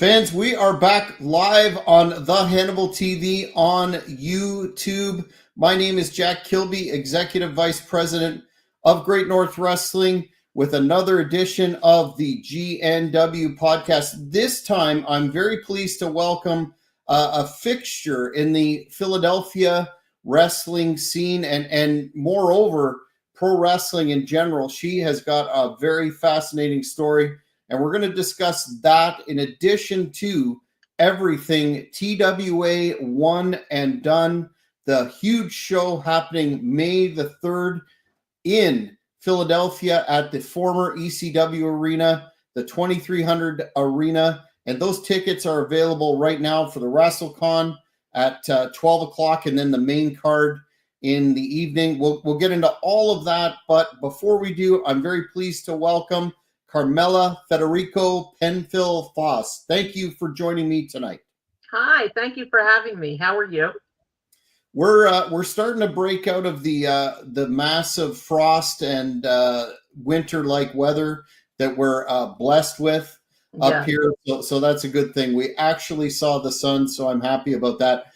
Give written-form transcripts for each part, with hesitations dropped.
Fans, we are back live on the Hannibal TV on YouTube. My name is Jack Kilby, Executive Vice President of Great North Wrestling, with another edition of the GNW podcast. This time, I'm very pleased to welcome a fixture in the Philadelphia wrestling scene and moreover, pro wrestling in general. She has got a very fascinating story. And we're going to discuss that in addition to everything TWA One and Done, the huge show happening May the 3rd in Philadelphia at the former ECW Arena, the 2300 Arena. And those tickets are available right now for the WrestleCon at 12 o'clock and then the main card in the evening. We'll get into all of that. But before we do, I'm very pleased to welcome Carmela, Federico, Panfil, Foss. Thank you for joining me tonight. Hi, thank you for having me. How are you? We're starting to break out of the massive frost and winter-like weather that we're blessed with up here. So that's a good thing. We actually saw the sun, so I'm happy about that.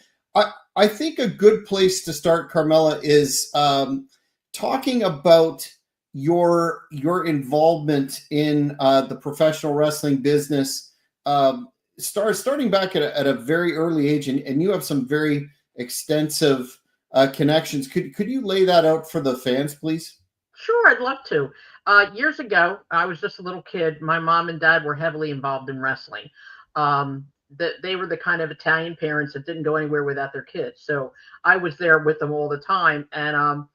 I think a good place to start, Carmela, is talking about your involvement in the professional wrestling business, starting back at a very early age, and you have some very extensive connections. Could you lay that out for the fans, please? Sure, I'd love to. Years ago, I was just a little kid. My mom and dad were heavily involved in wrestling. They were the kind of Italian parents that didn't go anywhere without their kids. So I was there with them all the time. And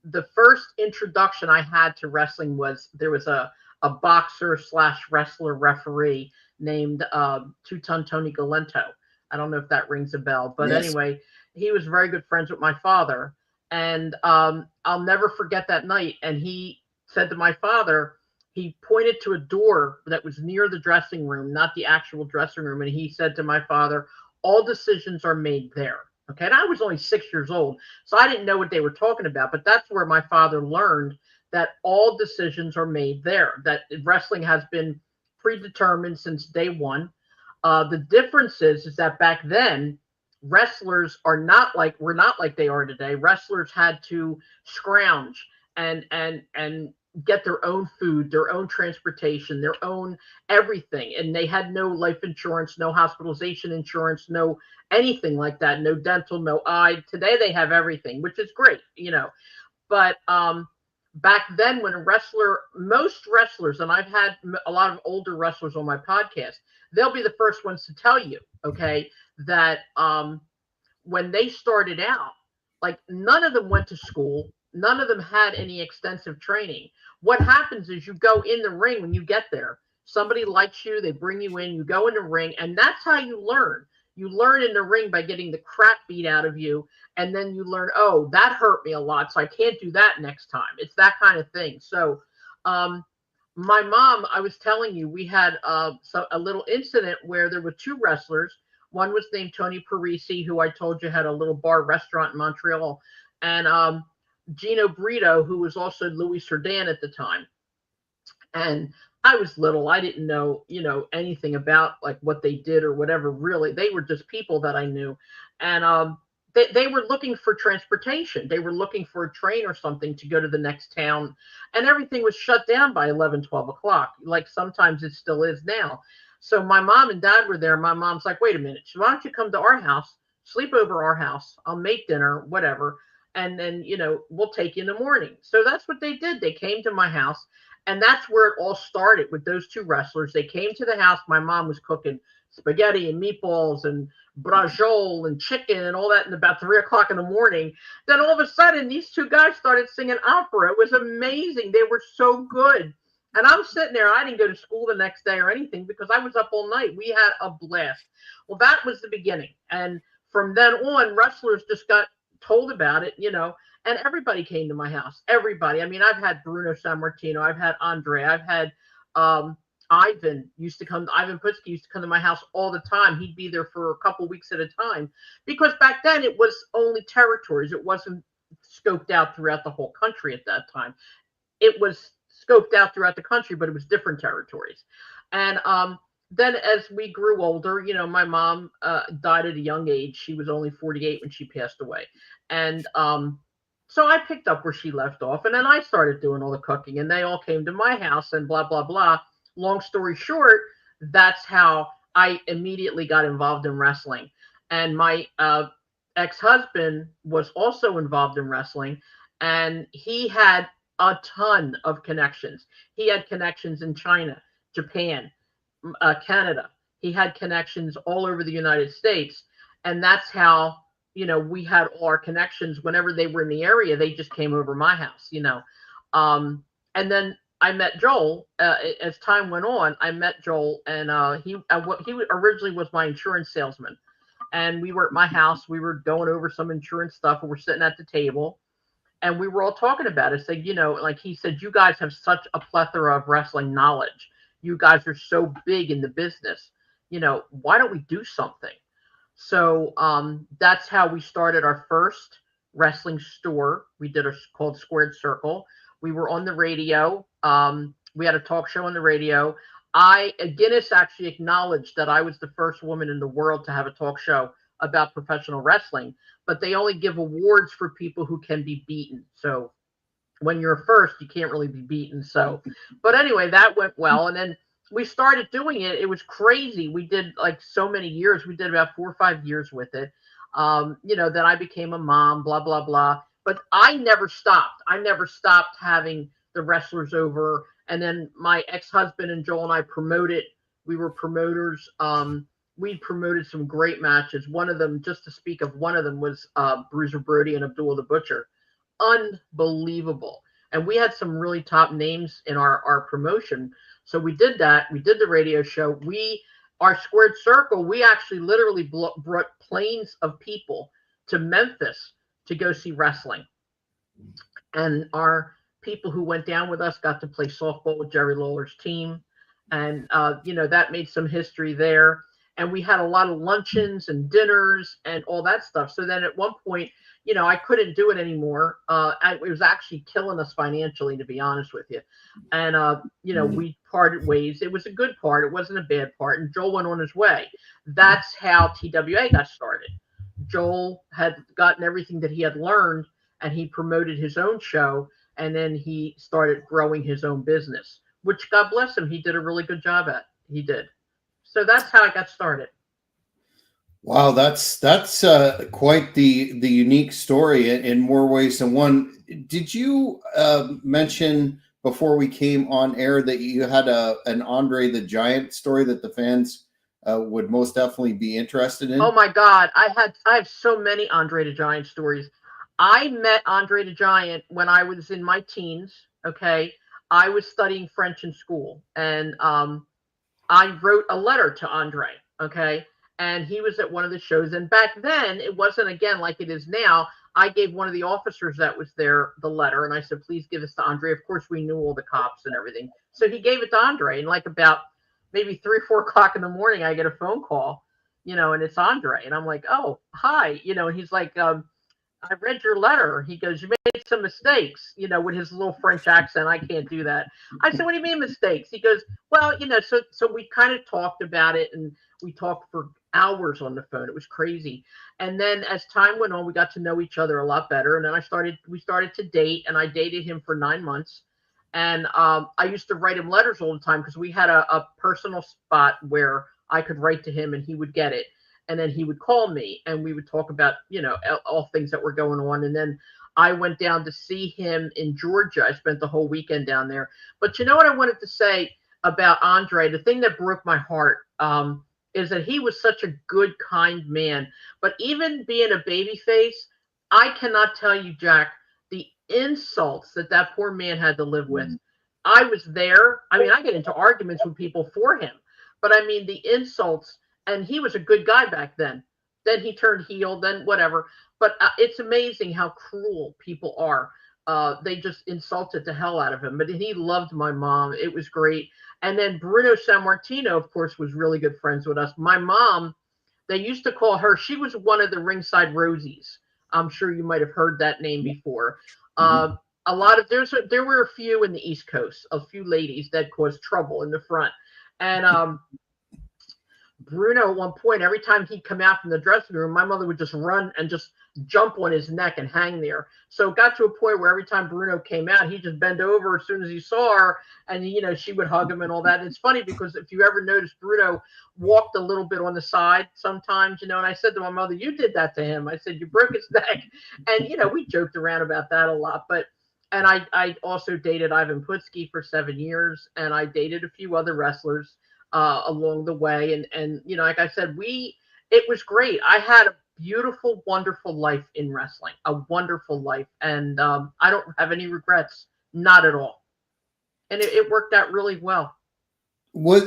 the first introduction I had to wrestling was there was a boxer / wrestler referee named Two-Ton Tony Galento. I don't know if that rings a bell, but yes. Anyway, he was very good friends with my father. And I'll never forget that night. And he said to my father, he pointed to a door that was near the dressing room, not the actual dressing room. And he said to my father, all decisions are made there. Okay, and I was only 6 years old, so I didn't know what they were talking about. But that's where my father learned that all decisions are made there, that wrestling has been predetermined since day one. The difference is that back then, wrestlers were not like they are today. Wrestlers had to scrounge and get their own food, their own transportation, their own everything. And they had no life insurance, no hospitalization insurance, no anything like that, no dental, no eye. Today they have everything, which is great, But back then when most wrestlers, and I've had a lot of older wrestlers on my podcast, they'll be the first ones to tell you, okay, that when they started out, like none of them went to school. None of them had any extensive training. What happens is you go in the ring when you get there. Somebody likes you, they bring you in, you go in the ring, and that's how you learn. You learn in the ring by getting the crap beat out of you, and then you learn, oh, that hurt me a lot, so I can't do that next time. It's that kind of thing. So my mom, I was telling you, we had a little incident where there were two wrestlers. One was named Tony Parisi, who I told you had a little bar restaurant in Montreal, and Gino Brito, who was also Louis Cerdan at the time. And I was little. I didn't know, anything about like what they did or whatever, really. They were just people that I knew. And they were looking for transportation. They were looking for a train or something to go to the next town. And everything was shut down by 11, 12 o'clock. Like sometimes it still is now. So my mom and dad were there. My mom's like, wait a minute. Why don't you come to our house, sleep over our house? I'll make dinner, whatever. And then, we'll take you in the morning. So that's what they did. They came to my house. And that's where it all started with those two wrestlers. They came to the house. My mom was cooking spaghetti and meatballs and braciole and chicken and all that in about 3 o'clock in the morning. Then all of a sudden, these two guys started singing opera. It was amazing. They were so good. And I'm sitting there. I didn't go to school the next day or anything because I was up all night. We had a blast. Well, that was the beginning. And from then on, wrestlers just got told about it, and everybody came to my house. Everybody. I mean, I've had Bruno Sammartino. I've had Andre. I've had Ivan Ivan Putski used to come to my house all the time. He'd be there for a couple weeks at a time because back then it was only territories. It wasn't scoped out throughout the whole country at that time. It was scoped out throughout the country, but it was different territories. And then as we grew older, my mom died at a young age. She was only 48 when she passed away. And so I picked up where she left off. And then I started doing all the cooking. And they all came to my house and blah, blah, blah. Long story short, that's how I immediately got involved in wrestling. And my ex-husband was also involved in wrestling. And he had a ton of connections. He had connections in China, Japan, Canada. He had connections all over the United States, and that's how we had all our connections. Whenever they were in the area, they just came over my house. And then I met Joel. As time went on, I met Joel, and he originally was my insurance salesman, and we were at my house. We were going over some insurance stuff, and we're sitting at the table, and we were all talking about it. Saying, like he said, you guys have such a plethora of wrestling knowledge. You guys are so big in the business. Why don't we do something? So that's how we started our first wrestling store. We did a called Squared Circle. We were on the radio. We had a talk show on the radio. Guinness actually acknowledged that I was the first woman in the world to have a talk show about professional wrestling, but they only give awards for people who can be beaten. So when you're first, you can't really be beaten. So, but anyway, that went well. And then we started doing it. It was crazy. We did like so many years. We did about 4 or 5 years with it. Then I became a mom, blah, blah, blah. But I never stopped. I never stopped having the wrestlers over. And then my ex-husband and Joel and I promoted. We were promoters. We promoted some great matches. One of them, just to speak of one of them, was Bruiser Brody and Abdullah the Butcher. Unbelievable. And we had some really top names in our promotion. So we did that. We did the radio show. Our Squared Circle, we actually literally brought planes of people to Memphis to go see wrestling. And our people who went down with us got to play softball with Jerry Lawler's team. And, that made some history there. And we had a lot of luncheons and dinners and all that stuff. So then at one point, I couldn't do it anymore. It was actually killing us financially, to be honest with you. And, we parted ways. It was a good part. It wasn't a bad part. And Joel went on his way. That's how TWA got started. Joel had gotten everything that he had learned, and he promoted his own show. And then he started growing his own business, which, God bless him, he did a really good job at. He did. So that's how I got started. Wow, that's quite the unique story in more ways than one. Did you mention before we came on air that you had an Andre the Giant story that the fans would most definitely be interested in? Oh my God, I have so many Andre the Giant stories. I met Andre the Giant when I was in my teens. Okay, I was studying French in school, and I wrote a letter to Andre. Okay. And he was at one of the shows. And back then, it wasn't, again, like it is now. I gave one of the officers that was there the letter, and I said, please give this to Andre. Of course, we knew all the cops and everything. So he gave it to Andre. And like about maybe 3 or 4 o'clock in the morning, I get a phone call, and it's Andre. And I'm like, oh, hi. And he's like, I read your letter. He goes, you made some mistakes, with his little French accent. I can't do that. I said, what do you mean mistakes? He goes, well, so we kind of talked about it, and we talked for hours on the phone. It was crazy. And then as time went on, we got to know each other a lot better. And then we started to date, and I dated him for 9 months. And I used to write him letters all the time because we had a personal spot where I could write to him and he would get it. And then he would call me and we would talk about, all things that were going on. And then I went down to see him in Georgia. I spent the whole weekend down there. But you know what I wanted to say about Andre? The thing that broke my heart is that he was such a good, kind man. But even being a baby face, I cannot tell you, Jack, the insults that poor man had to live with. I was there. I mean, I get into arguments with people for him. But I mean, the insults. And he was a good guy back then. Then he turned heel, then whatever. But it's amazing how cruel people are. They just insulted the hell out of him. But he loved my mom. It was great. And then Bruno Sammartino, of course, was really good friends with us. My mom, they used to call her, she was one of the ringside Rosies. I'm sure you might have heard that name before. Mm-hmm. There were a few in the East Coast, a few ladies that caused trouble in the front. And Bruno, at one point, every time he'd come out from the dressing room, my mother would just run and just jump on his neck and hang there. So it got to a point where every time Bruno came out, he'd just bend over as soon as he saw her, and she would hug him and all that. And it's funny because if you ever noticed, Bruno walked a little bit on the side sometimes, and I said to my mother, "You did that to him." I said, "You broke his neck," and we joked around about that a lot. And I also dated Ivan Putski for 7 years, and I dated a few other wrestlers along the way. And like I said, it was great. I had a beautiful, wonderful life in wrestling, a wonderful life. And I don't have any regrets, not at all. And it worked out really well. What,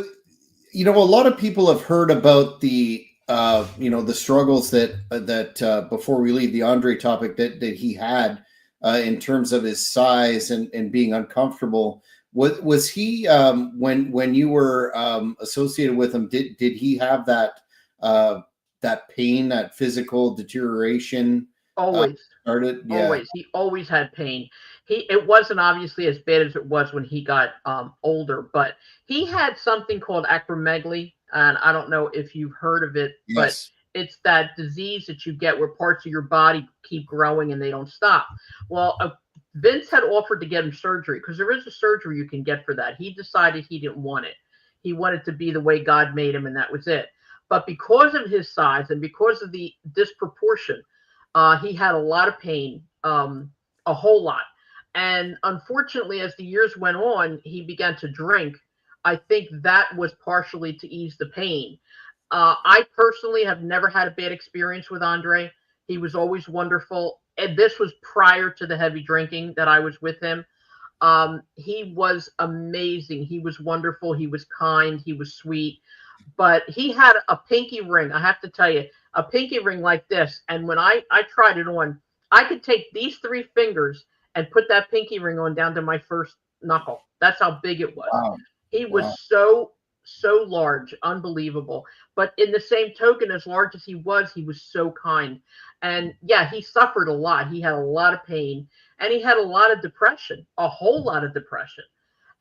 a lot of people have heard about the, the struggles that before we leave the Andre topic that he had in terms of his size and being uncomfortable. Was he when you were associated with him? Did he have that pain, that physical deterioration? Always Started, yeah. Always. He always had pain. It wasn't obviously as bad as it was when he got older, but he had something called acromegaly, and I don't know if you've heard of it, Yes. but it's that disease that you get where parts of your body keep growing and they don't stop. Well, Vince had offered to get him surgery because there is a surgery you can get for that. He decided he didn't want it. He wanted to be the way God made him, and that was it. But because of his size and because of the disproportion, he had a lot of pain, a whole lot. And unfortunately, as the years went on, he began to drink. I think that was partially to ease the pain. I personally have never had a bad experience with Andre. He was always wonderful. And this was prior to the heavy drinking that I was with him. He was amazing. He was wonderful. He was kind. He was sweet. But he had a pinky ring. I have to tell you, a pinky ring like this. And when I tried it on, I could take these 3 fingers and put that pinky ring on down to my first knuckle. That's how big it was. Wow. He was so large, unbelievable. But in the same token, as large as he was so kind. And yeah, he suffered a lot. He had a lot of pain, and he had a lot of depression, a whole lot of depression.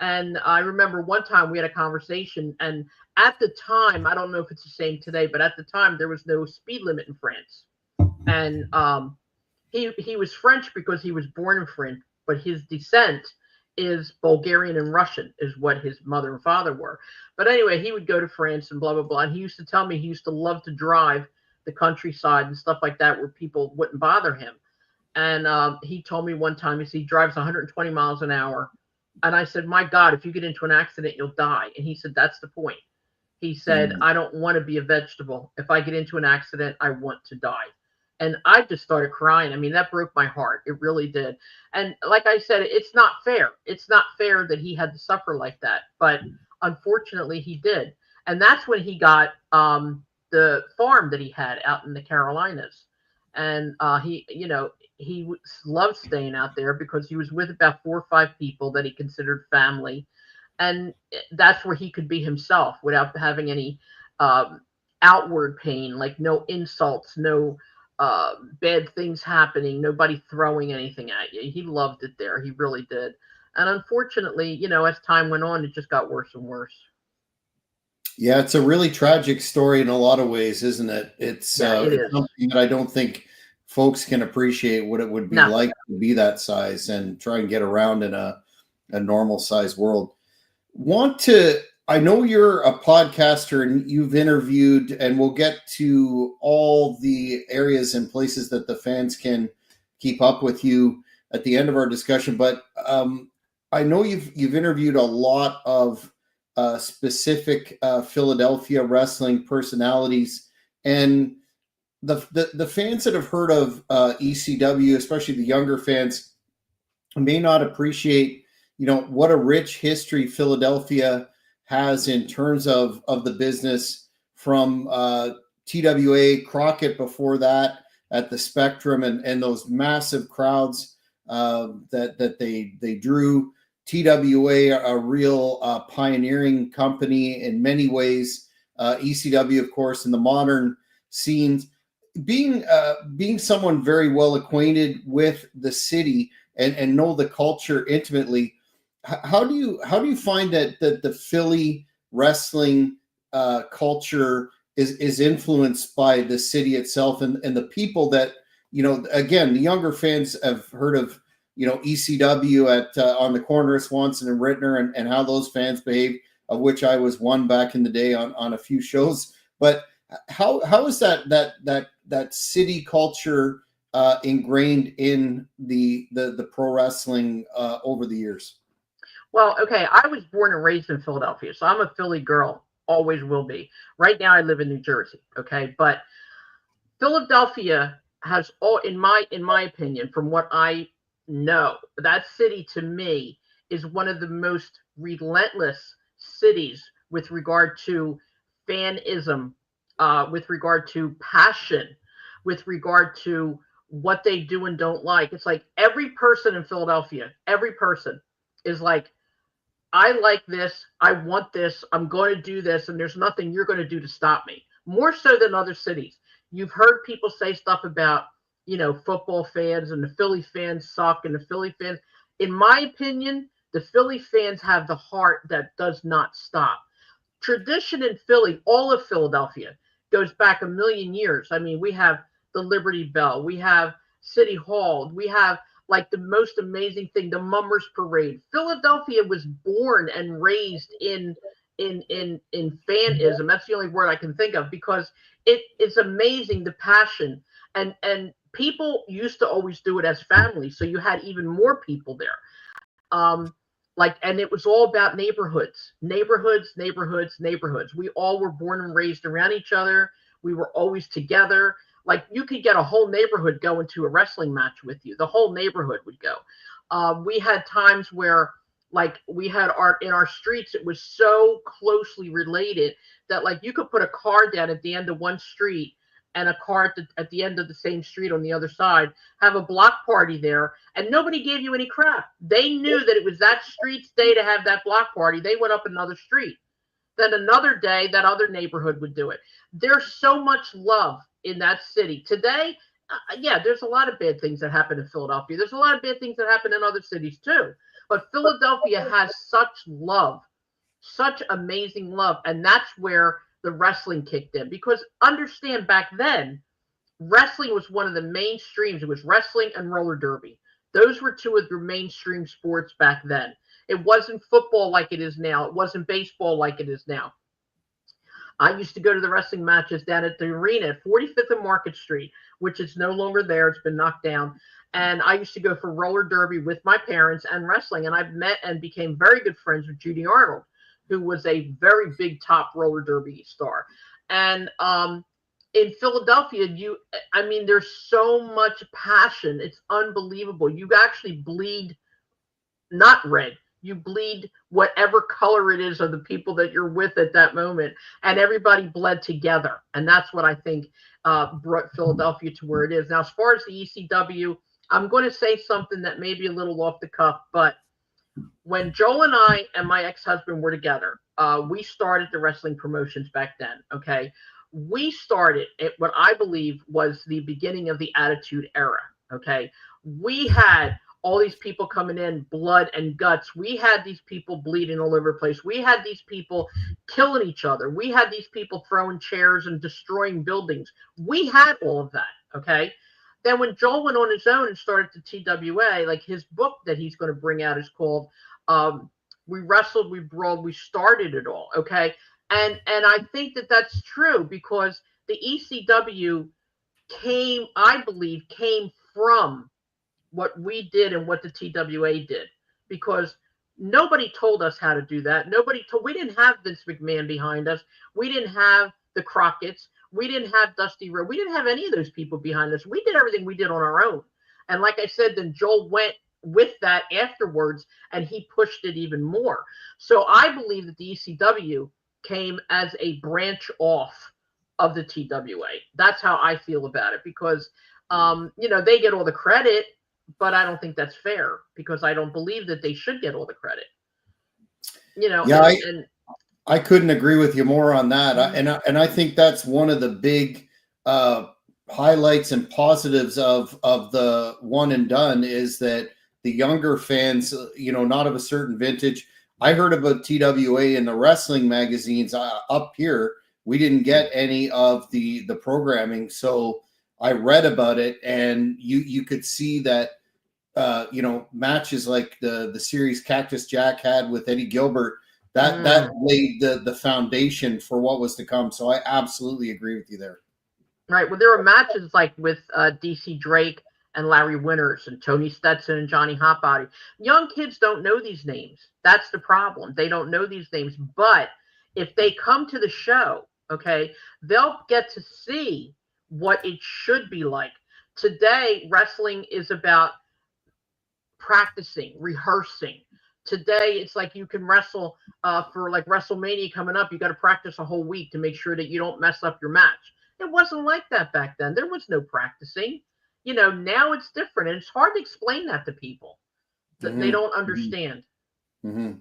And I remember one time we had a conversation, and at the time, I don't know if it's the same today, but at the time there was no speed limit in France. And he was French because he was born in France, but his descent is Bulgarian and Russian, is what his mother and father were. But anyway, he would go to France and blah, blah, blah. And he used to tell me he used to love to drive the countryside and stuff like that where people wouldn't bother him. And he told me one time, he drives 120 miles an hour. And I said, my God, if you get into an accident, you'll die. And he said, that's the point. He said, I don't want to be a vegetable. If I get into an accident, I want to die. And I just started crying. I mean, that broke my heart. It really did. And like I said, it's not fair. It's not fair that he had to suffer like that. But unfortunately, he did. And that's when he got the farm that he had out in the Carolinas. And he loved staying out there because he was with about 4 or 5 people that he considered family. And that's where he could be himself without having any outward pain, like no insults, no bad things happening, nobody throwing anything at you. He loved it there. He really did. And unfortunately, as time went on, it just got worse and worse. Yeah, it's a really tragic story in a lot of ways, isn't it? It's something that I don't think folks can appreciate what it would be like to be that size and try and get around in a normal size world. I know you're a podcaster and you've interviewed, and we'll get to all the areas and places that the fans can keep up with you at the end of our discussion. But I know you've interviewed a lot of specific Philadelphia wrestling personalities, and the fans that have heard of ECW, especially the younger fans, may not appreciate, what a rich history Philadelphia has in terms of the business, from TWA Crockett before that at the Spectrum and those massive crowds that they drew. TWA, a real pioneering company in many ways. ECW, of course, in the modern scenes. Being someone very well acquainted with the city and know the culture intimately, how do you find that the Philly wrestling culture is influenced by the city itself and the people that, again, the younger fans have heard of, ECW at on the corner of Swanson and Rittner, and how those fans behave, of which I was one back in the day on a few shows. But how is that city culture ingrained in the pro wrestling over the years? Well, okay, I was born and raised in Philadelphia, so I'm a Philly girl, always will be. Right now I live in New Jersey, okay? But Philadelphia has all, in my opinion, from what I know, that city to me is one of the most relentless cities with regard to fanism, with regard to passion, with regard to what they do and don't like. It's like every person in Philadelphia, every person is like, I like this, I want this, I'm going to do this, and there's nothing you're going to do to stop me. More so than other cities. You've heard people say stuff about, football fans and the Philly fans suck and the Philly fans. In my opinion, the Philly fans have the heart that does not stop. Tradition in Philly, all of Philadelphia, goes back a million years. I mean, we have the Liberty Bell, we have City Hall, we have like the most amazing thing, the Mummers Parade. Philadelphia was born and raised in fanism. That's the only word I can think of, because it is amazing, the passion, and people used to always do it as family, so you had even more people there. And it was all about neighborhoods. We all were born and raised around each other. We were always together. Like, you could get a whole neighborhood going to a wrestling match with you. The whole neighborhood would go. We had times where, like, we had in our streets, it was so closely related that, like, you could put a car down at the end of one street and a car at the end of the same street on the other side, have a block party there, and nobody gave you any crap. They knew that it was that street's day to have that block party. They went up another street. Then another day, that other neighborhood would do it. There's so much love in that city. Today, yeah, there's a lot of bad things that happen in Philadelphia. There's a lot of bad things that happen in other cities too. But Philadelphia has such love, such amazing love. And that's where the wrestling kicked in. Because understand, back then, wrestling was one of the mainstreams. It was wrestling and roller derby. Those were two of the mainstream sports back then. It wasn't football like it is now. It wasn't baseball like it is now. I used to go to the wrestling matches down at the arena at 45th and Market Street, which is no longer there. It's been knocked down. And I used to go for roller derby with my parents and wrestling. And I've met and became very good friends with Judy Arnold, who was a very big top roller derby star. And in Philadelphia, there's so much passion. It's unbelievable. You actually bleed not red. You bleed whatever color it is of the people that you're with at that moment, and everybody bled together. And that's what I think brought Philadelphia to where it is. Now, as far as the ECW, I'm going to say something that may be a little off the cuff, but when Joel and I and my ex-husband were together, we started the wrestling promotions back then, okay? We started at what I believe was the beginning of the Attitude Era, okay? We had all these people coming in, blood and guts. We had these people bleeding all over the place. We had these people killing each other. We had these people throwing chairs and destroying buildings. We had all of that, okay? Then when Joel went on his own and started the TWA, like his book that he's going to bring out is called We Wrestled, We Brawled, We Started It All, okay? And I think that that's true, because the ECW I believe, came from what we did and what the TWA did, because nobody told us how to do that. We didn't have Vince McMahon behind us. We didn't have the Crockett's. We didn't have Dusty Rhodes. We didn't have any of those people behind us. We did everything we did on our own. And like I said, then Joel went with that afterwards, and he pushed it even more. So I believe that the ECW came as a branch off of the TWA. That's how I feel about it, because they get all the credit, but I don't think that's fair, because I don't believe that they should get all the credit. Yeah, I couldn't agree with you more on that. And I think that's one of the big highlights and positives of the One and Done, is that the younger fans, not of a certain vintage. I heard about TWA in the wrestling magazines up here we didn't get any of the programming. So I read about it, and you could see that matches like the series Cactus Jack had with Eddie Gilbert, that laid the foundation for what was to come. So I absolutely agree with you there. Right. Well, there were matches like with DC Drake and Larry Winters and Tony Stetson and Johnny Hotbody. Young kids don't know these names. That's the problem. They don't know these names. But if they come to the show, okay, they'll get to see what it should be like. Today, wrestling is about practicing, rehearsing. Today, it's like you can wrestle for like WrestleMania coming up. You got to practice a whole week to make sure that you don't mess up your match. It wasn't like that back then. There was no practicing. Now it's different, and it's hard to explain that to people. That they don't understand. Mm-hmm.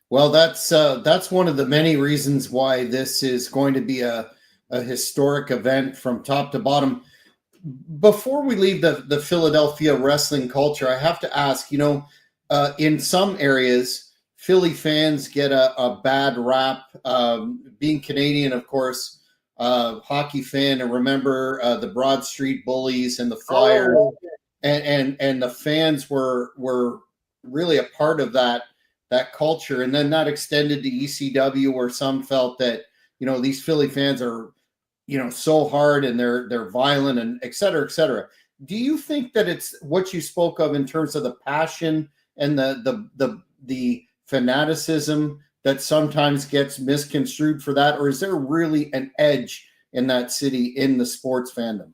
Well, that's one of the many reasons why this is going to be a historic event from top to bottom. Before we leave the Philadelphia wrestling culture, I have to ask, in some areas, Philly fans get a bad rap. Being Canadian, of course, hockey fan, and remember the Broad Street Bullies and the Flyers, and the fans were really a part of that culture, and then that extended to ECW, where some felt that these Philly fans are so hard and they're violent and et cetera, et cetera. Do you think that it's what you spoke of in terms of the passion and the fanaticism that sometimes gets misconstrued for that, or is there really an edge in that city in the sports fandom?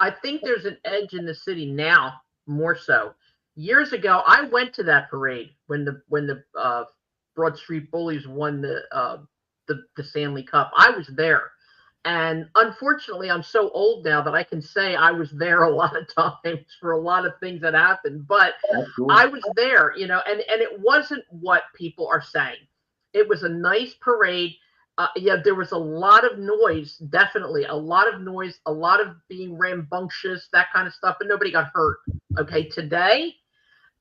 I think there's an edge in the city now, more so. Years ago, I went to that parade when the Broad Street Bullies won the Stanley Cup. I was there. And unfortunately, I'm so old now that I can say I was there a lot of times for a lot of things that happened. But I was there, and it wasn't what people are saying. It was a nice parade. There was a lot of noise, definitely a lot of noise, a lot of being rambunctious, that kind of stuff, but nobody got hurt. Okay, today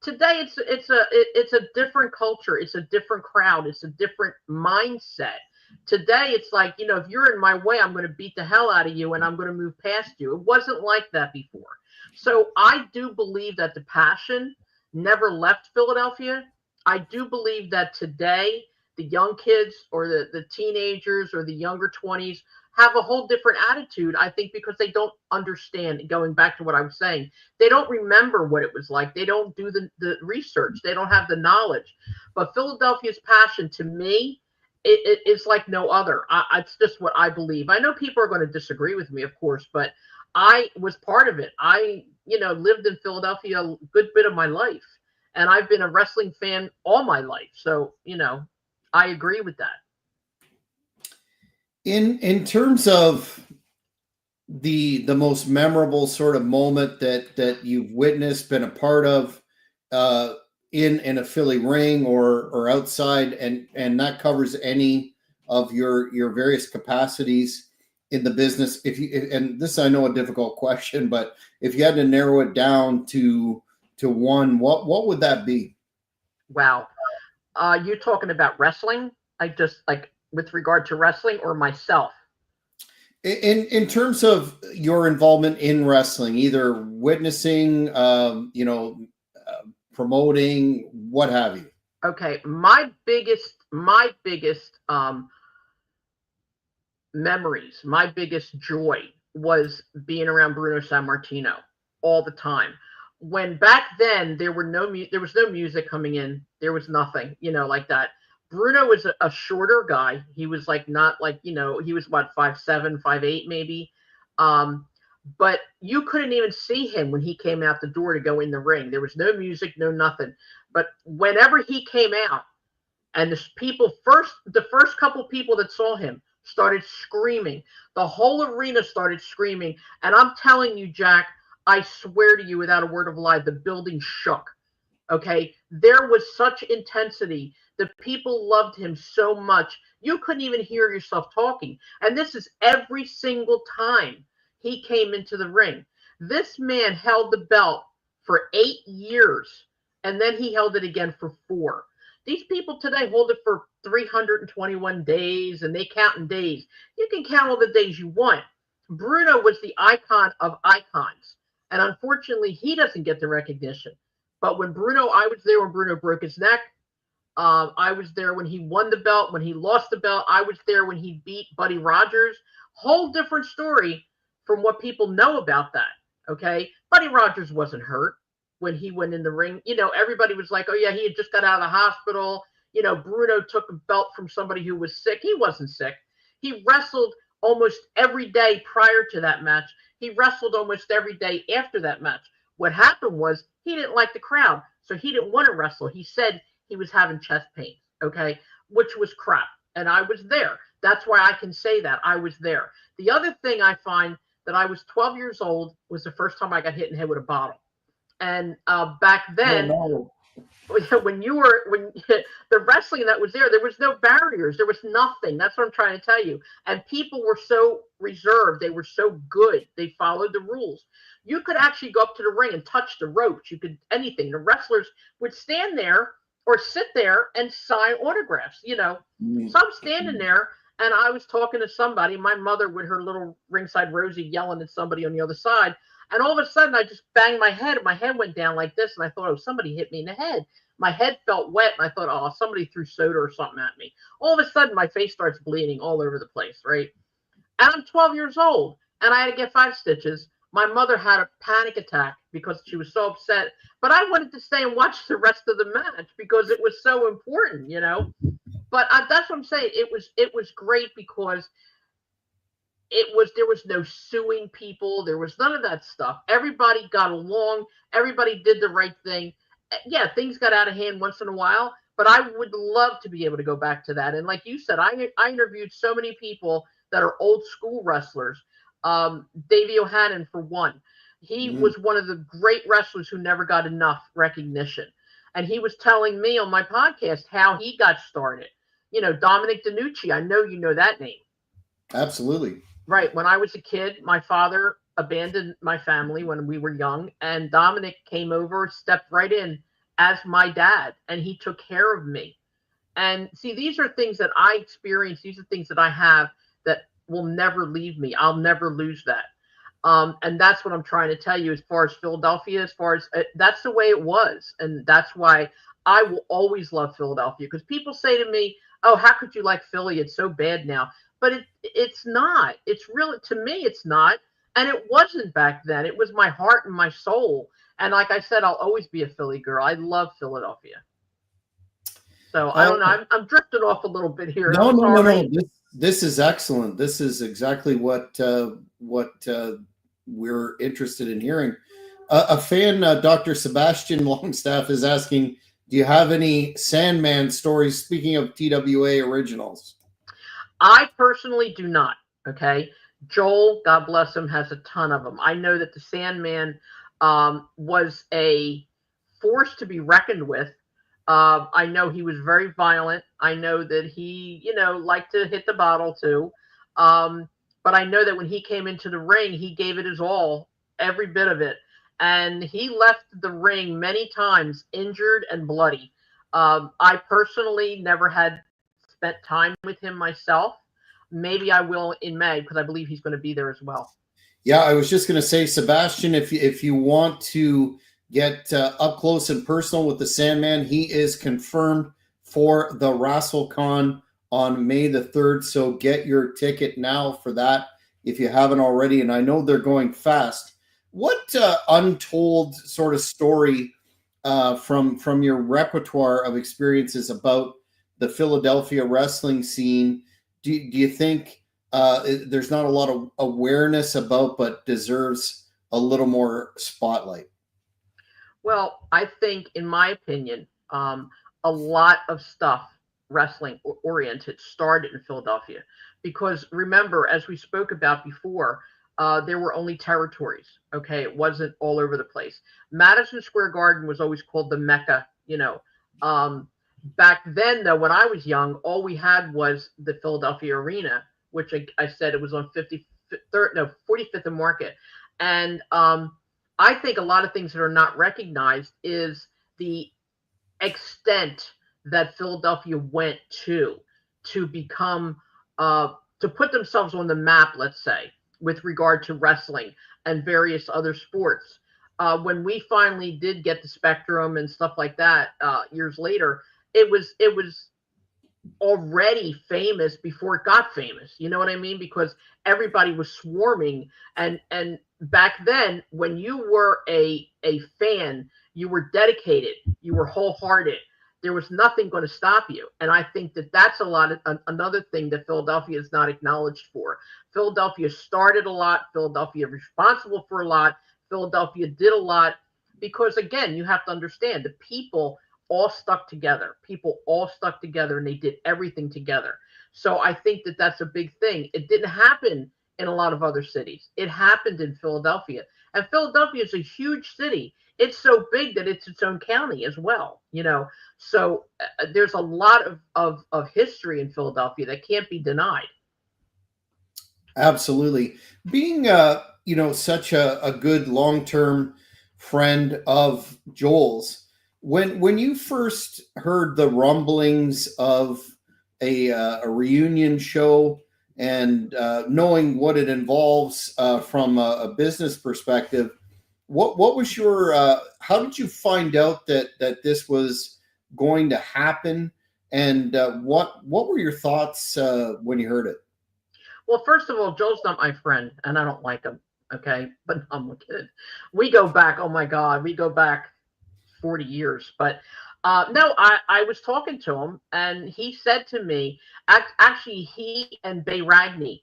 it's a different culture, it's a different crowd, it's a different mindset. Today it's like, if you're in my way, I'm going to beat the hell out of you and I'm going to move past you. It wasn't like that before. So I do believe that the passion never left Philadelphia. I do believe that today the young kids or the teenagers or the younger 20s have a whole different attitude, I think, because they don't understand. Going back to what I was saying, they don't remember what it was like. They don't do the research. They don't have the knowledge. But Philadelphia's passion, to me, it is like no other. It's just what I believe. I know people are going to disagree with me, of course, but I was part of it. I, lived in Philadelphia a good bit of my life, and I've been a wrestling fan all my life. So, I agree with that. In terms of the most memorable sort of moment that you've witnessed, been a part of, in a Philly ring or outside, and that covers any of your various capacities in the business. And this, I know, a difficult question, but if you had to narrow it down to one, what would that be? Wow. You're talking about wrestling? Just like with regard to wrestling, or myself? In terms of your involvement in wrestling, either witnessing, promoting, what have you. Okay, my biggest memories, my biggest joy was being around Bruno Sammartino all the time. When back then there was no music coming in, there was nothing, like that. Bruno was a shorter guy. He was like not like, he was what, 5'7", 5'8", maybe. But you couldn't even see him when he came out the door to go in the ring. There was no music, no nothing. But whenever he came out, and the first couple people that saw him started screaming. The whole arena started screaming. And I'm telling you, Jack, I swear to you, without a word of a lie, the building shook. Okay. There was such intensity. The people loved him so much. You couldn't even hear yourself talking. And this is every single time he came into the ring. This man held the belt for 8 years, and then he held it again for 4. These people today hold it for 321 days and they count in days. You can count all the days you want. Bruno was the icon of icons. And unfortunately, he doesn't get the recognition. But when Bruno, I was there when Bruno broke his neck. I was there when he won the belt, when he lost the belt. I was there when he beat Buddy Rogers. Whole different story from what people know about that. Okay. Buddy Rogers wasn't hurt when he went in the ring. Everybody was like, oh, yeah, he had just got out of the hospital. Bruno took a belt from somebody who was sick. He wasn't sick. He wrestled almost every day prior to that match. He wrestled almost every day after that match. What happened was he didn't like the crowd, so he didn't want to wrestle. He said he was having chest pain, okay, which was crap. And I was there. That's why I can say that. I was there. The other thing I find that I was 12 years old was the first time I got hit in the head with a bottle. And back then, when the wrestling that was there was no barriers. There was nothing. That's what I'm trying to tell you. And people were so reserved. They were so good. They followed the rules. You could actually go up to the ring and touch the ropes. You could anything. The wrestlers would stand there or sit there and sign autographs. So I'm standing there and I was talking to somebody, my mother with her little ringside Rosie yelling at somebody on the other side. And all of a sudden I just banged my head and my head went down like this. And I thought, oh, somebody hit me in the head. My head felt wet. And I thought, oh, somebody threw soda or something at me. All of a sudden my face starts bleeding all over the place. Right. And I'm 12 years old and I had to get 5 stitches. My mother had a panic attack because she was so upset, but I wanted to stay and watch the rest of the match because it was so important, But that's what I'm saying. It was great because there was no suing people. There was none of that stuff. Everybody got along. Everybody did the right thing. Yeah, things got out of hand once in a while, but I would love to be able to go back to that. And like you said, I interviewed so many people that are old school wrestlers. Davey O'Hannon, for one. He was one of the great wrestlers who never got enough recognition. And he was telling me on my podcast how he got started. Dominic DiNucci, I know you know that name. Absolutely. Right. When I was a kid, my father abandoned my family when we were young, and Dominic came over, stepped right in as my dad, and he took care of me. And see, these are things that I experienced. These are things that I have that will never leave me. I'll never lose that. And that's what I'm trying to tell you as far as Philadelphia, that's the way it was. And that's why I will always love Philadelphia, because people say to me, oh, how could you like Philly? It's so bad now. But it's not. It's really, to me, it's not. And it wasn't back then. It was my heart and my soul. And like I said, I'll always be a Philly girl. I love Philadelphia. So I don't know. I'm drifting off a little bit here. No. This is excellent. This is exactly what we're interested in hearing. A fan, Dr. Sebastian Longstaff, is asking, do you have any Sandman stories? Speaking of TWA originals, I personally do not. Okay, Joel, God bless him, has a ton of them. I know that the Sandman was a force to be reckoned with. I know he was very violent. I know that he, liked to hit the bottle too. But I know that when he came into the ring, he gave it his all, every bit of it. And he left the ring many times injured and bloody. I personally never had spent time with him myself. Maybe I will in May, because I believe he's going to be there as well. Yeah, I was just going to say, Sebastian, if you want to get up close and personal with the Sandman, he is confirmed for the WrestleCon on May the 3rd. So get your ticket now for that if you haven't already. And I know they're going fast. What untold sort of story from your repertoire of experiences about the Philadelphia wrestling scene do you think there's not a lot of awareness about, but deserves a little more spotlight? Well, I think, in my opinion, a lot of stuff wrestling oriented started in Philadelphia, because remember, as we spoke about before, there were only territories. Okay, it wasn't all over the place. Madison Square Garden was always called the Mecca. Back then, though, when I was young, all we had was the Philadelphia Arena, which I said it was on 45th and Market. And I think a lot of things that are not recognized is the extent that Philadelphia went to become to put themselves on the map, let's say, with regard to wrestling and various other sports. When we finally did get the Spectrum and stuff like that years later, it was already famous before it got famous. You know what I mean? Because everybody was swarming, and back then, when you were a fan, you were dedicated, you were wholehearted. There was nothing going to stop you, and I think that that's a lot of another thing that Philadelphia is not acknowledged for. Philadelphia started a lot. Philadelphia responsible for a lot. Philadelphia did a lot because, again, you have to understand the people all stuck together. People all stuck together and they did everything together. So I think that that's a big thing. It didn't happen in a lot of other cities. It happened in Philadelphia. And Philadelphia is a huge city. It's so big that it's its own county as well, you know. So there's a lot of history in Philadelphia that can't be denied. Absolutely. Being such a good long-term friend of Joel's, when you first heard the rumblings of a reunion show and knowing what it involves from a business perspective, what was your how did you find out that this was going to happen, and what were your thoughts when you heard it? Well, first of all, Joel's not my friend, and I don't like him. Okay, but I'm a kid. We go back. Oh my God, we go back 40 years. But no, I was talking to him, and he said to me, actually, he and Bay Ragney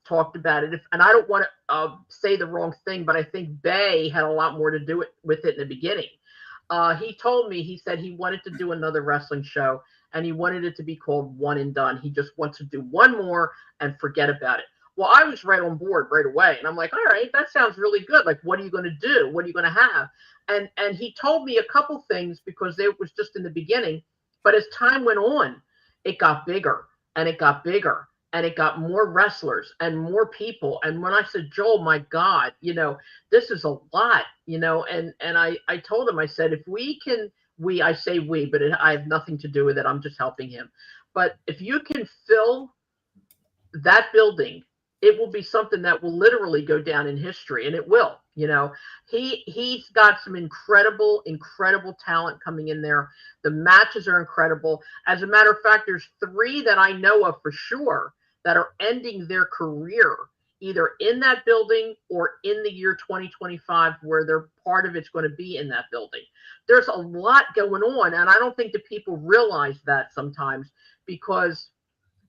talked about it. And I don't want to say the wrong thing, but I think Bay had a lot more to do with it in the beginning. He told me, he said he wanted to do another wrestling show and he wanted it to be called One and Done. He just wants to do one more and forget about it. Well, I was right on board right away. And I'm like, all right, that sounds really good. Like, what are you going to do? What are you going to have? And he told me a couple things because it was just in the beginning. But as time went on, it got bigger and it got bigger and it got more wrestlers and more people. And when I said, Joel, my God, this is a lot, and I told him, I said, if we can, I say we, but I have nothing to do with it. I'm just helping him. But if you can fill that building, it will be something that will literally go down in history, and it will. He's got some incredible talent coming in there. The matches are incredible. As a matter of fact, there's 3 that I know of for sure that are ending their career either in that building or in the year 2025, where their part of it's going to be in that building. There's a lot going on, and I don't think that people realize that sometimes because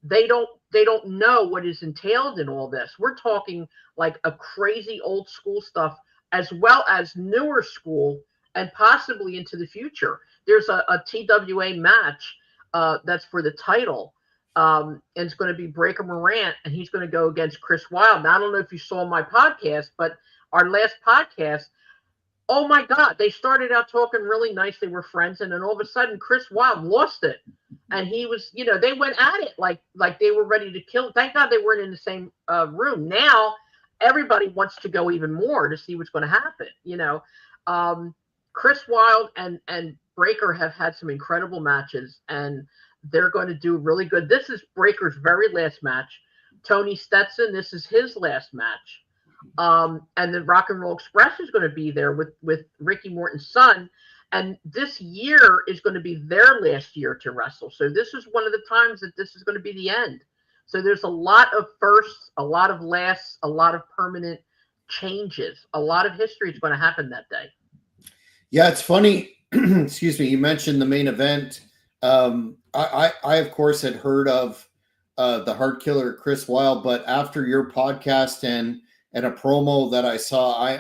they don't know what is entailed in all this. We're talking like a crazy old school stuff as well as newer school and possibly into the future. There's a TWA match that's for the title. And it's going to be Breaker Morant, and he's going to go against Chris Wilde. Now, I don't know if you saw my podcast, but our last podcast, oh my God, they started out talking really nice. They were friends, and then all of a sudden, Chris Wilde lost it, and he was, they went at it like they were ready to kill. Thank God they weren't in the same room. Now everybody wants to go even more to see what's going to happen. Chris Wilde and Breaker have had some incredible matches, and they're going to do really good. This is Breaker's very last match. Tony Stetson, this is his last match. And the Rock and Roll Express is going to be there with Ricky Morton's son. And this year is going to be their last year to wrestle. So this is one of the times that this is going to be the end. So there's a lot of firsts, a lot of lasts, a lot of permanent changes. A lot of history is going to happen that day. Yeah, it's funny. Excuse me. You mentioned the main event. I of course had heard of the Heart Killer Chris Wilde, but after your podcast and a promo that I saw,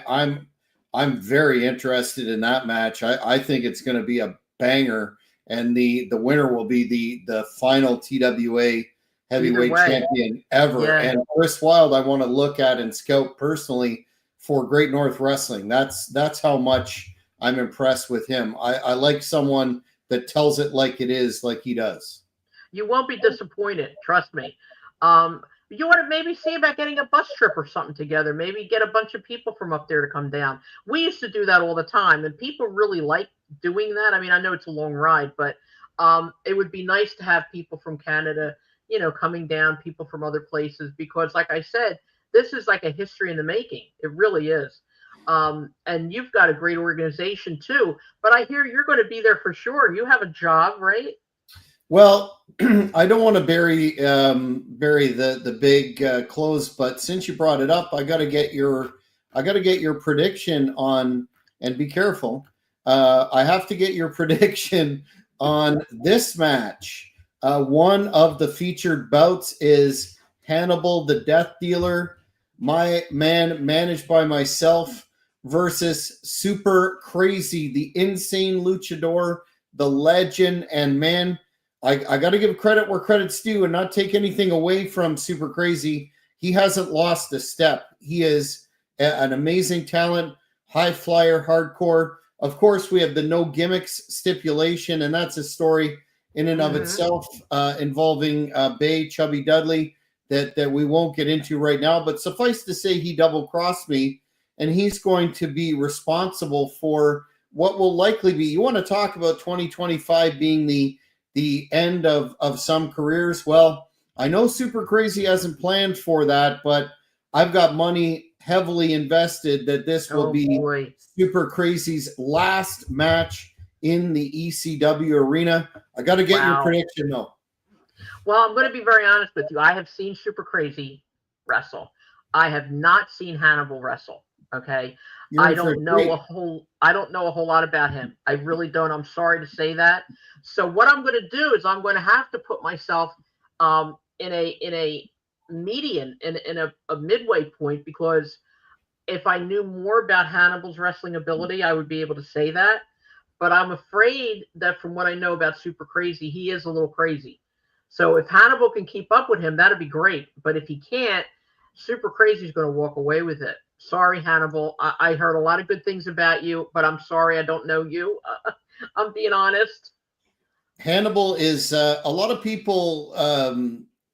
I'm very interested in that match. I think it's going to be a banger, and the winner will be the final TWA heavyweight champion ever. Yeah. And Chris Wilde, I want to look at and scout personally for Great North Wrestling. That's how much I'm impressed with him. I like someone that tells it like it is, like he does. You won't be disappointed. Trust me. You want to maybe see about getting a bus trip or something together. Maybe get a bunch of people from up there to come down. We used to do that all the time, and people really like doing that. I mean, I know it's a long ride, but It would be nice to have people from Canada, coming down, people from other places, because, like I said, this is like a history in the making. It really is. And you've got a great organization too. But I hear you're going to be there for sure. You have a job, right? Well, I don't want to bury the big close, but since you brought it up, I got to get your prediction on, and be careful. I have to get your prediction on this match. One of the featured bouts is Hannibal, the Death Dealer, my man, managed by myself, versus Super Crazy, the insane luchador, the legend, and man. I got to give credit where credit's due and not take anything away from Super Crazy. He hasn't lost a step. He is an amazing talent, high flyer, hardcore. Of course, we have the no gimmicks stipulation, and that's a story in and of itself involving Bay Chubby Dudley that we won't get into right now. But suffice to say, he double crossed me, and he's going to be responsible for what will likely be. You want to talk about 2025 being the end of some careers. Well, I know Super Crazy hasn't planned for that, but I've got money heavily invested that this will be Super Crazy's last match in the ECW arena. I got to get your prediction, though. Well, I'm going to be very honest with you. I have seen Super Crazy wrestle. I have not seen Hannibal wrestle. Okay. I don't know a whole lot about him. I really don't. I'm sorry to say that. So what I'm going to do is I'm going to have to put myself in a median, in a midway point, because if I knew more about Hannibal's wrestling ability, I would be able to say that. But I'm afraid that from what I know about Super Crazy, he is a little crazy. So if Hannibal can keep up with him, that'd be great. But if he can't, Super Crazy is going to walk away with it. Sorry, Hannibal. I heard a lot of good things about you, but I'm sorry I don't know you. I'm being honest. Hannibal is a lot of people.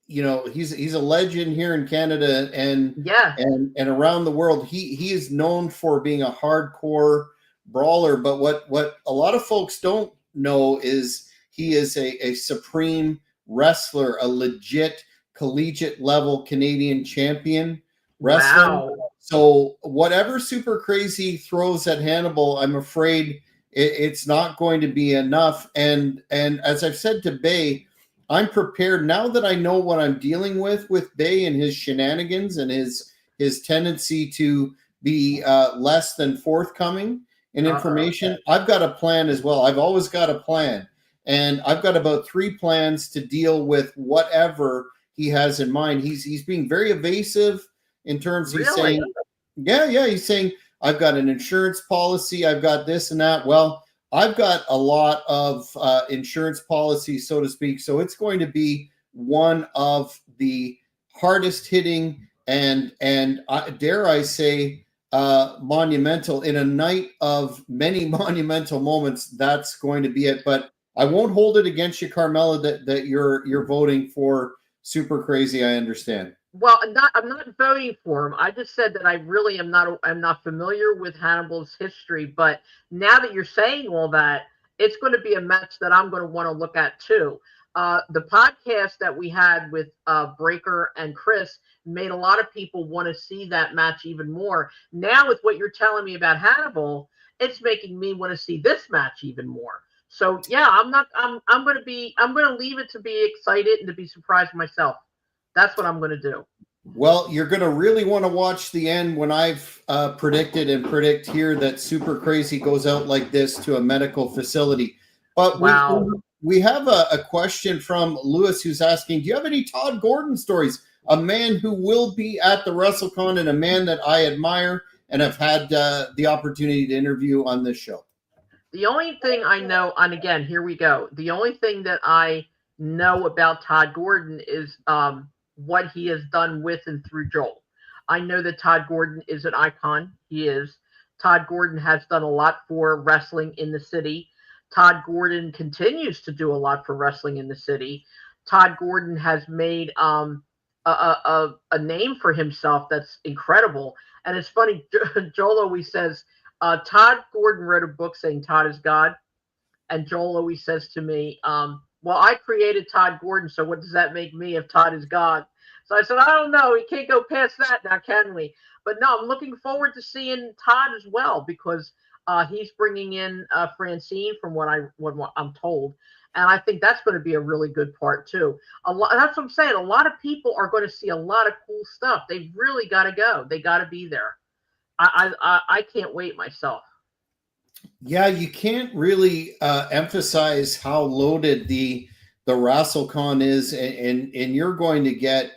He's a legend here in Canada and around the world. He is known for being a hardcore brawler. But what a lot of folks don't know is he is a supreme wrestler, a legit collegiate level Canadian champion wrestler. Wow. So whatever Super Crazy throws at Hannibal, I'm afraid it's not going to be enough. And as I've said to Bay, I'm prepared now that I know what I'm dealing with Bay and his shenanigans and his tendency to be less than forthcoming in information. I've got a plan as well. I've always got a plan. And I've got about 3 plans to deal with whatever he has in mind. He's being very evasive in terms of he's saying, he's saying, I've got an insurance policy. I've got this and that. Well, I've got a lot of insurance policies, so to speak. So it's going to be one of the hardest hitting and dare I say, monumental in a night of many monumental moments. That's going to be it. But I won't hold it against you, Carmela, that you're voting for Super Crazy. I understand. Well, I'm not voting for him. I just said that I really am not familiar with Hannibal's history. But now that you're saying all that, it's going to be a match that I'm going to want to look at too. The podcast that we had with Breaker and Chris made a lot of people want to see that match even more. Now, with what you're telling me about Hannibal, it's making me want to see this match even more. So yeah, I'm going to leave it to be excited and to be surprised myself. That's what I'm going to do. Well, you're going to really want to watch the end when I've predict here that Super Crazy goes out like this to a medical facility. But we have a question from Lewis who's asking, do you have any Todd Gordon stories? A man who will be at the WrestleCon and a man that I admire and have had the opportunity to interview on this show. The only thing I know, and again, here we go. The only thing that I know about Todd Gordon is what he has done with and through Joel. I know that Todd Gordon is an icon. He is. Todd Gordon has done a lot for wrestling in the city. Todd Gordon continues to do a lot for wrestling in the city. Todd Gordon has made a name for himself that's incredible. And it's funny, Joel always says, Todd Gordon wrote a book saying Todd is God. And Joel always says to me, well, I created Todd Gordon, so what does that make me if Todd is God? So I said, I don't know. We can't go past that now, can we? But no, I'm looking forward to seeing Todd as well, because he's bringing in Francine, from what I'm told, and I think that's going to be a really good part too. That's what I'm saying. A lot of people are going to see a lot of cool stuff. They really got to go. They got to be there. I can't wait myself. Yeah, you can't really emphasize how loaded the WrestleCon is, and you're going to get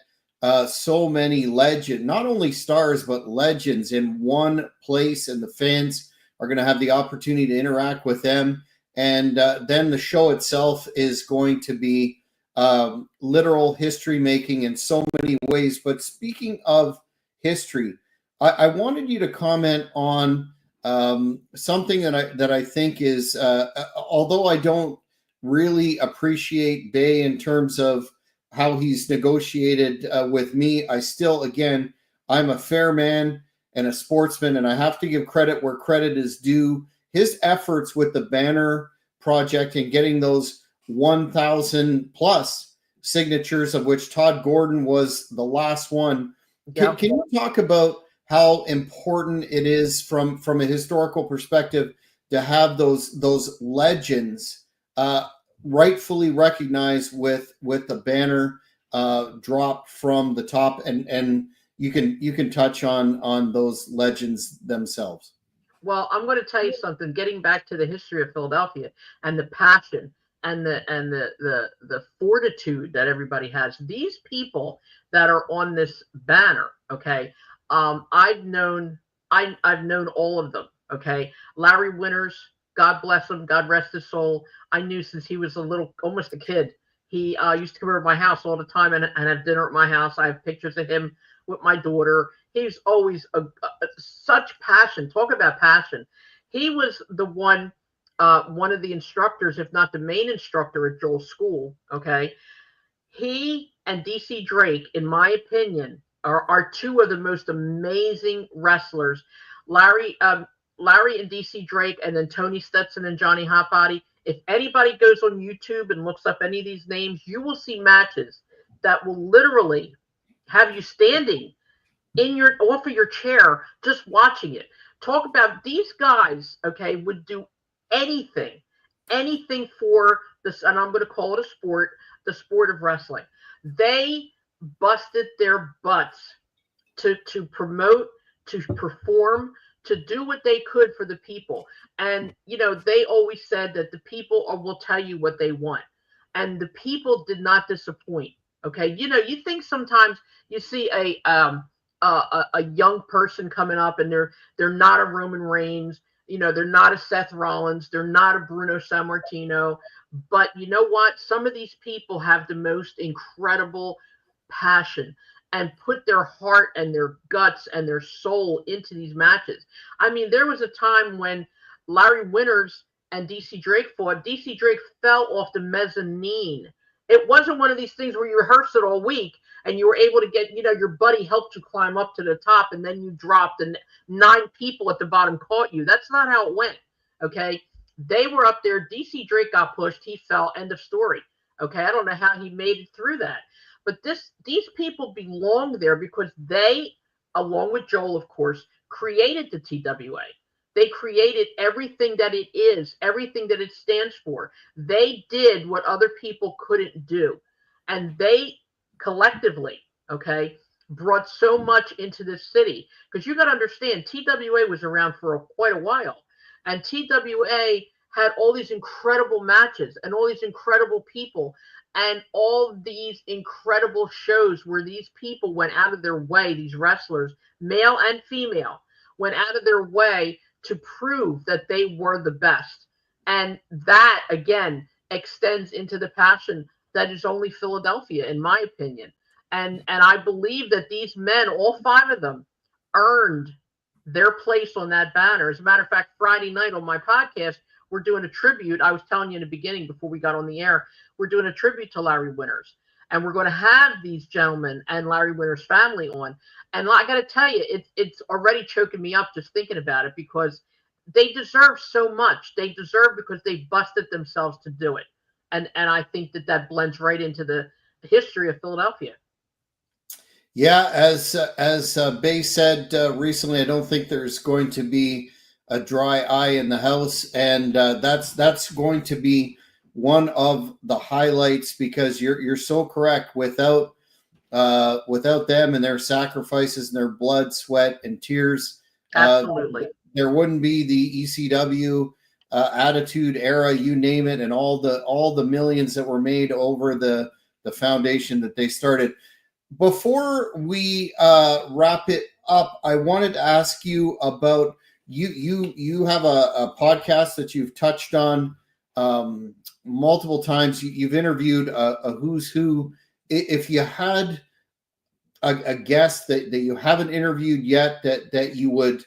so many legend, not only stars but legends in one place, and the fans are going to have the opportunity to interact with them. And then the show itself is going to be literal history making in so many ways. But speaking of history, I wanted you to comment on something that I think is, although I don't really appreciate Bay in terms of how he's negotiated with me, I still, again, I'm a fair man and a sportsman, and I have to give credit where credit is due. His efforts with the banner project and getting those 1,000 plus signatures, of which Todd Gordon was the last one. Yep. Can you talk about how important it is from a historical perspective to have those legends rightfully recognized with the banner drop from the top, and you can touch on those legends themselves. Well, I'm going to tell you something. Getting back to the history of Philadelphia and the passion and the fortitude that everybody has. These people that are on this banner, okay. I've known all of them. Okay, Larry Winters, God bless him, God rest his soul. I knew since he was almost a kid. He used to come over to my house all the time and have dinner at my house. I have pictures of him with my daughter. He's always such passion. Talk about passion. He was the one of the instructors, if not the main instructor at Joel's school. Okay, he and DC Drake, in my opinion, are two of the most amazing wrestlers. Larry, Larry and DC Drake, and then Tony Stetson and Johnny Hotbody. If anybody goes on YouTube and looks up any of these names, you will see matches that will literally have you standing off of your chair just watching it. Talk about these guys, okay, would do anything, anything for this, and I'm going to call it a sport, the sport of wrestling. They busted their butts to promote, to perform, to do what they could for the people. And they always said that the people will tell you what they want, and the people did not disappoint. Okay, you think sometimes you see a young person coming up, and they're not a Roman Reigns, they're not a Seth Rollins, they're not a Bruno Sammartino, but you know what? Some of these people have the most incredible passion and put their heart and their guts and their soul into these matches. I mean, there was a time when Larry Winters and DC Drake fought. DC Drake fell off the mezzanine. It wasn't one of these things where you rehearsed it all week and you were able to get, your buddy helped you climb up to the top and then you dropped and 9 people at the bottom caught you. That's not how it went. Okay. They were up there. DC Drake got pushed. He fell. End of story. Okay. I don't know how he made it through that. But these people belong there because they, along with Joel, of course, created the TWA. They created everything that it is, everything that it stands for. They did what other people couldn't do. And they collectively, okay, brought so much into this city. Because you got to understand, TWA was around for quite a while. And TWA had all these incredible matches and all these incredible people and all these incredible shows where these people went out of their way, these wrestlers, male and female, went out of their way to prove that they were the best. And that, again, extends into the passion that is only Philadelphia, in my opinion. And I believe that these men, all 5 of them, earned their place on that banner. As a matter of fact, Friday night on my podcast, we're doing a tribute. I was telling you in the beginning before we got on the air, we're doing a tribute to Larry Winters. And we're going to have these gentlemen and Larry Winters' family on. And I got to tell you, it's already choking me up just thinking about it because they deserve so much. They deserve because they busted themselves to do it. And I think that that blends right into the history of Philadelphia. Yeah, as Bay said recently, I don't think there's going to be a dry eye in the house, and that's going to be one of the highlights because you're so correct. Without them and their sacrifices and their blood, sweat, and tears, uh, Absolutely. there wouldn't be the ECW Attitude Era, you name it, and all the millions that were made over the foundation that they started. Before we wrap it up, I wanted to ask you about you have a podcast that you've touched on multiple times. You've interviewed a who's who. If you had a guest that you haven't interviewed yet that you would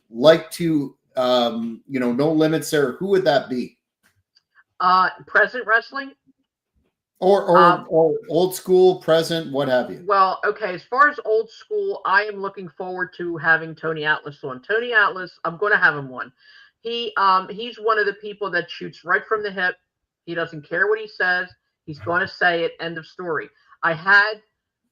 like to, no limits there, who would that be? Present wrestling. Or old school, present, what have you? Well, okay, as far as old school, I am looking forward to having Tony Atlas on. Tony Atlas, I'm going to have him on. He's one of the people that shoots right from the hip. He doesn't care what he says. He's going to say it. End of story. I had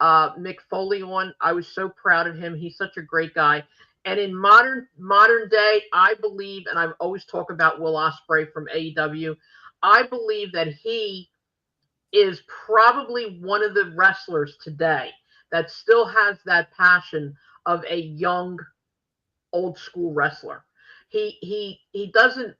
Mick Foley on. I was so proud of him. He's such a great guy. And in modern day, I believe, and I've always talked about Will Ospreay from AEW. I believe that he is probably one of the wrestlers today that still has that passion of a young old school wrestler. He doesn't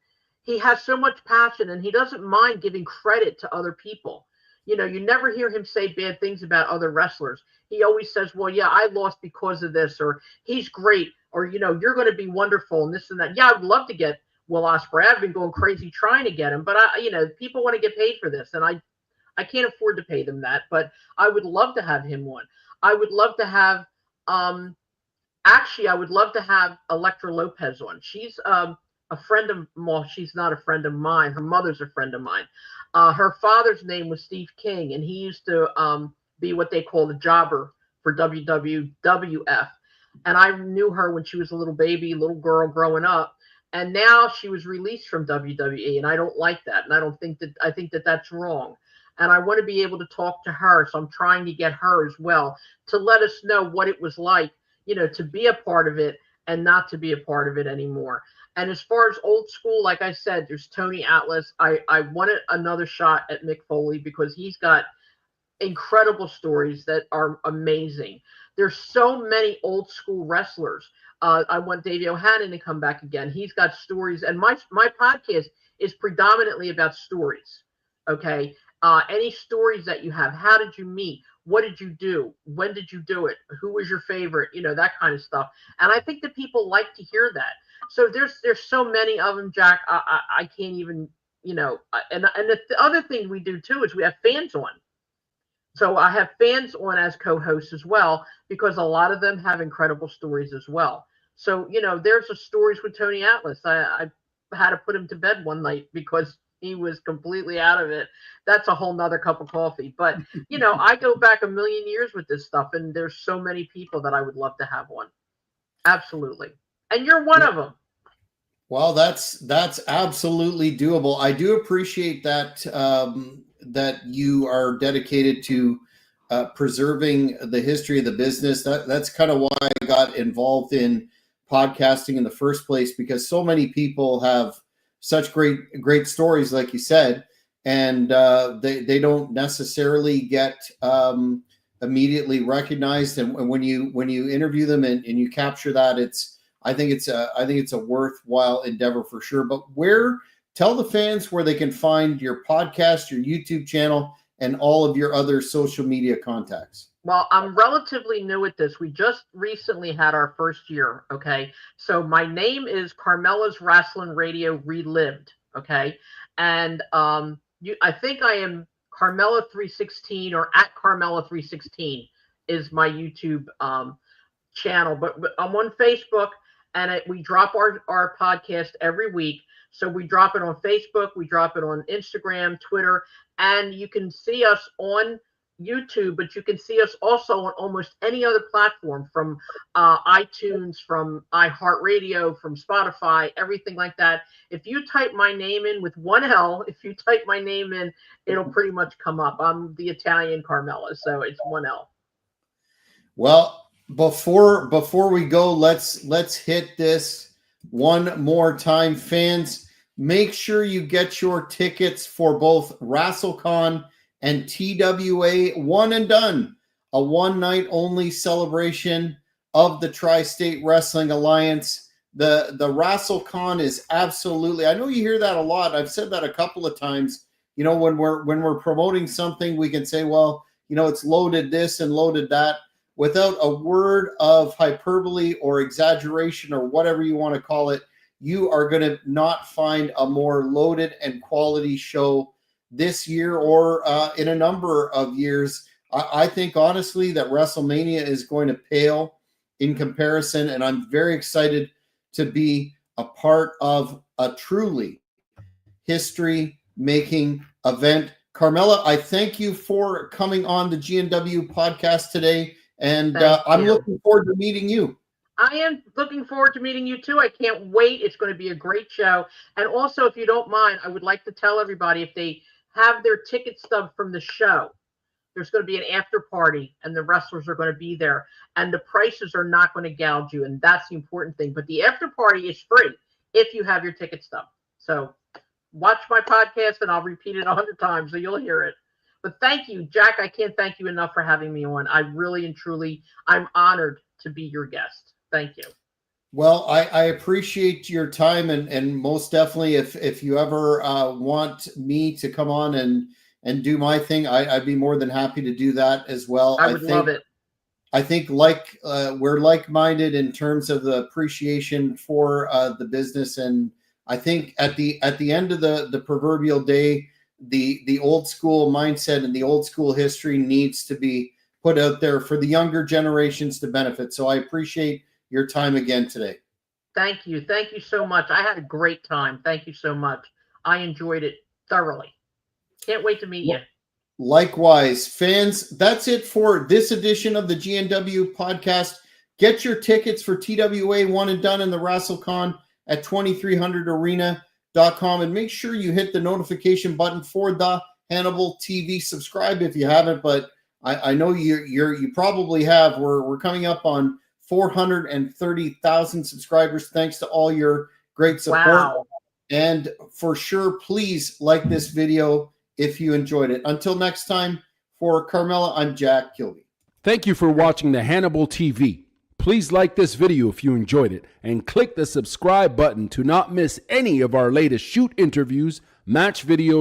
he has so much passion and he doesn't mind giving credit to other people. You know, you never hear him say bad things about other wrestlers. He always says, "Well, yeah, I lost because of this," or "He's great," or "You're going to be wonderful," and this and that. Yeah, I would love to get Will Ospreay. I've been going crazy trying to get him, but people want to get paid for this, and I can't afford to pay them that, but I would love to have him on. I would love to have, actually, I would love to have Electra Lopez on. She's a friend of, well, she's not a friend of mine. Her mother's a friend of mine. Her father's name was Steve King, and he used to be what they call the jobber for WWF. And I knew her when she was a little baby, little girl growing up. And now she was released from WWE, and I don't like that. And I think that that's wrong, and I want to be able to talk to her. So I'm trying to get her as well to let us know what it was like, to be a part of it and not to be a part of it anymore. And as far as old school, like I said, there's Tony Atlas. I wanted another shot at Mick Foley because he's got incredible stories that are amazing. There's so many old school wrestlers. I want Davey O'Hannon to come back again. He's got stories, and my podcast is predominantly about stories. Okay, any stories that you have. How did you meet? What did you do? When did you do it? Who was your favorite? That kind of stuff. And I think that people like to hear that. So there's so many of them, Jack. I can't even. And the other thing we do too is we have fans on. So I have fans on as co-hosts as well because a lot of them have incredible stories as well. So there's the stories with Tony Atlas. I had to put him to bed one night because he was completely out of it. That's a whole nother cup of coffee. But I go back a million years with this stuff, and there's so many people that I would love to have on. Absolutely, and you're one of them. Well, that's absolutely doable. I do appreciate that that you are dedicated to preserving the history of the business. That's kind of why I got involved in podcasting in the first place, because so many people have such great stories, like you said, and they don't necessarily get immediately recognized. And when you interview them and you capture that, I think it's a worthwhile endeavor for sure. But tell the fans where they can find your podcast, your YouTube channel, and all of your other social media contacts. Well, I'm relatively new at this. We just recently had our first year. Okay. So my name is Carmela's Wrestling Radio Relived. Okay. And I think I am Carmela 316 or at Carmela 316 is my YouTube channel. But I'm on Facebook, and we drop our podcast every week. So we drop it on Facebook, we drop it on Instagram, Twitter, and you can see us on YouTube, but you can see us also on almost any other platform, from iTunes, from iHeartRadio, from Spotify, everything like that. If you type my name in with one L, if you type my name in, it'll pretty much come up. I'm the Italian Carmela, so it's one L. Well, before we go, let's hit this one more time, fans. Make sure you get your tickets for both WrestleCon and TWA One and Done, a one-night only celebration of the Tri-State Wrestling Alliance. The WrestleCon is absolutely, I know you hear that a lot. I've said that a couple of times. You know, when we're promoting something, we can say, well, you know, it's loaded this and loaded that, without a word of hyperbole or exaggeration or whatever you want to call it. You are going to not find a more loaded and quality show this year or in a number of years. I think, honestly, that WrestleMania is going to pale in comparison, and I'm very excited to be a part of a truly history-making event. Carmela, I thank you for coming on the GNW podcast today, and I'm looking forward to meeting you. I am looking forward to meeting you too. I can't wait. It's going to be a great show. And also, if you don't mind, I would like to tell everybody, if they have their ticket stub from the show, there's going to be an after party and the wrestlers are going to be there, and the prices are not going to gouge you. And that's the important thing. But the after party is free if you have your ticket stub. So watch my podcast and I'll repeat it 100 times so you'll hear it. But thank you, Jack. I can't thank you enough for having me on. I really and truly, I'm honored to be your guest. Thank you. Well, I appreciate your time, and most definitely, if you ever want me to come on and do my thing, I'd be more than happy to do that as well. I would love it. I think we're like-minded in terms of the appreciation for the business, and I think at the end of the proverbial day, the old school mindset and the old school history needs to be put out there for the younger generations to benefit. So I appreciate your time again today. Thank you. Thank you so much. I had a great time. Thank you so much. I enjoyed it thoroughly. Can't wait to meet you. Likewise, fans, that's it for this edition of the GNW podcast. Get your tickets for TWA One and Done and the WrestleCon at 2300arena.com, and make sure you hit the notification button for the Hannibal TV. Subscribe if you haven't, but I know you probably have. We're coming up on 430,000 subscribers, thanks to all your great support. Wow. And for sure, please like this video if you enjoyed it. Until next time, for Carmela, I'm Jack Kilby. Thank you for watching the Hannibal TV. Please like this video if you enjoyed it, and click the subscribe button to not miss any of our latest shoot interviews, match videos,